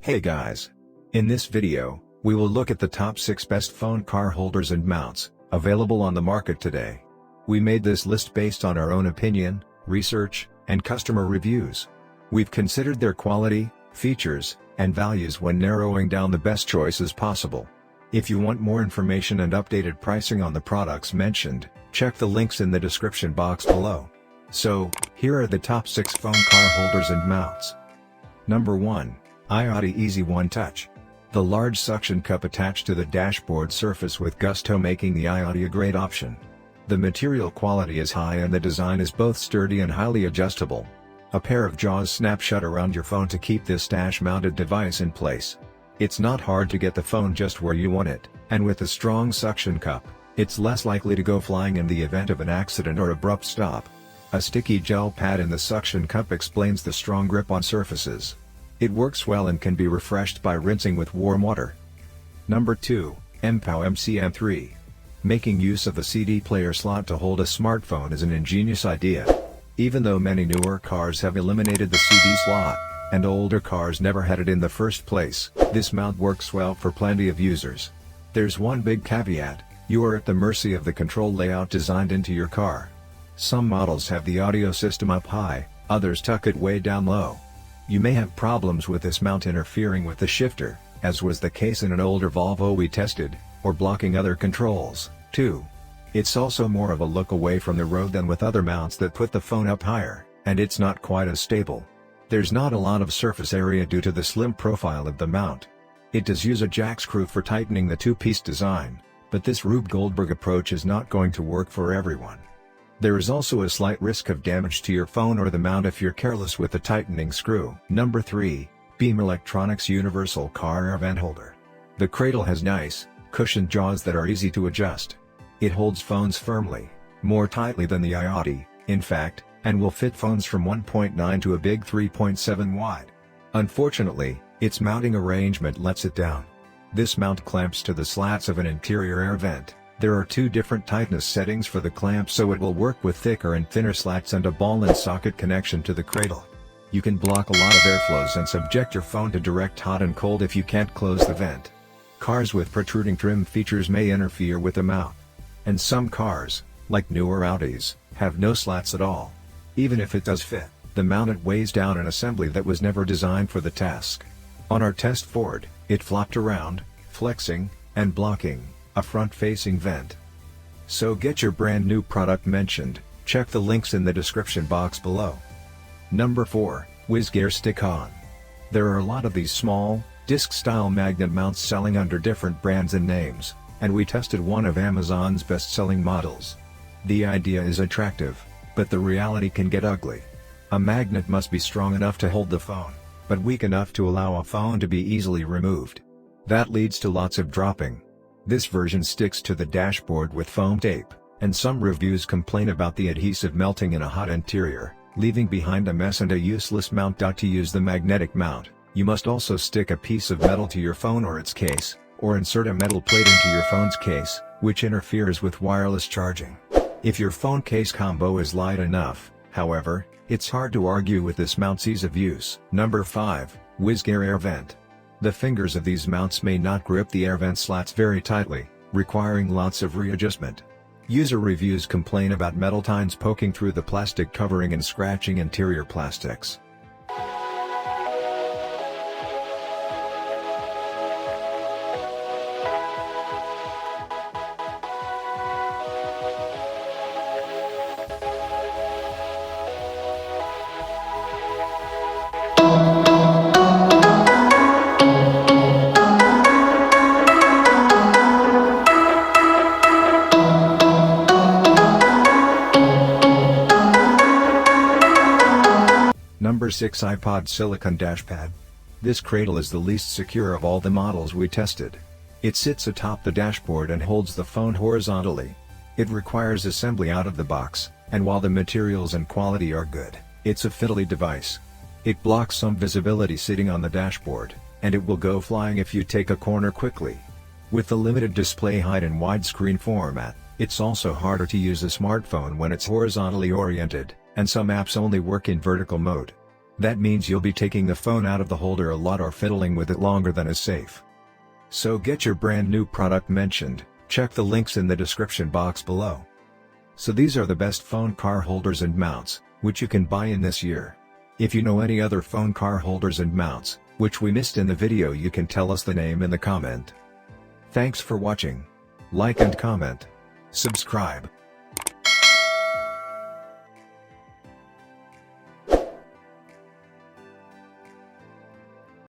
Hey guys! In this video, we will look at the top 6 best phone car holders and mounts, available on the market today. We made this list based on our own opinion, research, and customer reviews. We've considered their quality, features, and values when narrowing down the best choices possible. If you want more information and updated pricing on the products mentioned, check the links in the description box below. So, here are the top 6 phone car holders and mounts. Number 1. iOTI Easy One Touch. The large suction cup attached to the dashboard surface with gusto making the iOTI a great option. The material quality is high and the design is both sturdy and highly adjustable. A pair of jaws snap shut around your phone to keep this dash-mounted device in place. It's not hard to get the phone just where you want it, and with a strong suction cup, it's less likely to go flying in the event of an accident or abrupt stop. A sticky gel pad in the suction cup explains the strong grip on surfaces. It works well and can be refreshed by rinsing with warm water. Number 2. MPOW MCM3. Making use of the CD player slot to hold a smartphone is an ingenious idea. Even though many newer cars have eliminated the CD slot, and older cars never had it in the first place, this mount works well for plenty of users. There's one big caveat: you are at the mercy of the control layout designed into your car. Some models have the audio system up high, others tuck it way down low. You may have problems with this mount interfering with the shifter, as was the case in an older Volvo we tested, or blocking other controls, too. It's also more of a look away from the road than with other mounts that put the phone up higher, and it's not quite as stable. There's not a lot of surface area due to the slim profile of the mount. It does use a jack screw for tightening the two-piece design, but this Rube Goldberg approach is not going to work for everyone. There is also a slight risk of damage to your phone or the mount if you're careless with the tightening screw. Number 3. Beam Electronics Universal Car Air Vent Holder. The cradle has nice, cushioned jaws that are easy to adjust. It holds phones firmly, more tightly than the iOTI, in fact, and will fit phones from 1.9 to a big 3.7 wide. Unfortunately, its mounting arrangement lets it down. This mount clamps to the slats of an interior air vent. There are 2 different tightness settings for the clamp, so it will work with thicker and thinner slats and a ball and socket connection to the cradle. You can block a lot of airflows and subject your phone to direct hot and cold if you can't close the vent. Cars with protruding trim features may interfere with the mount. And some cars, like newer Audis, have no slats at all. Even if it does fit, the mount weighs down an assembly that was never designed for the task. On our test Ford, it flopped around, flexing, and blocking a front-facing vent. So get your brand new product mentioned, check the links in the description box below. Number 4. WizGear Stick-On. There are a lot of these small, disc-style magnet mounts selling under different brands and names, and we tested one of Amazon's best-selling models. The idea is attractive, but the reality can get ugly. A magnet must be strong enough to hold the phone, but weak enough to allow a phone to be easily removed. That leads to lots of dropping. This version sticks to the dashboard with foam tape, and some reviews complain about the adhesive melting in a hot interior, leaving behind a mess and a useless mount. To use the magnetic mount, you must also stick a piece of metal to your phone or its case, or insert a metal plate into your phone's case, which interferes with wireless charging. If your phone case combo is light enough, however, it's hard to argue with this mount's ease of use. Number 5. WizGear Air Vent. The fingers of these mounts may not grip the air vent slats very tightly, requiring lots of readjustment. User reviews complain about metal tines poking through the plastic covering and scratching interior plastics. Number 6. iPod Silicon Dashpad. This cradle is the least secure of all the models we tested. It sits atop the dashboard and holds the phone horizontally. It requires assembly out of the box, and while the materials and quality are good, it's a fiddly device. It blocks some visibility sitting on the dashboard, and it will go flying if you take a corner quickly. With the limited display height and widescreen format, it's also harder to use a smartphone when it's horizontally oriented, and some apps only work in vertical mode. That means you'll be taking the phone out of the holder a lot or fiddling with it longer than is safe. So get your brand new product mentioned, check the links in the description box below. So these are the best phone car holders and mounts, which you can buy in this year. If you know any other phone car holders and mounts, which we missed in the video, you can tell us the name in the comment. Thanks for watching. Like and comment. Subscribe.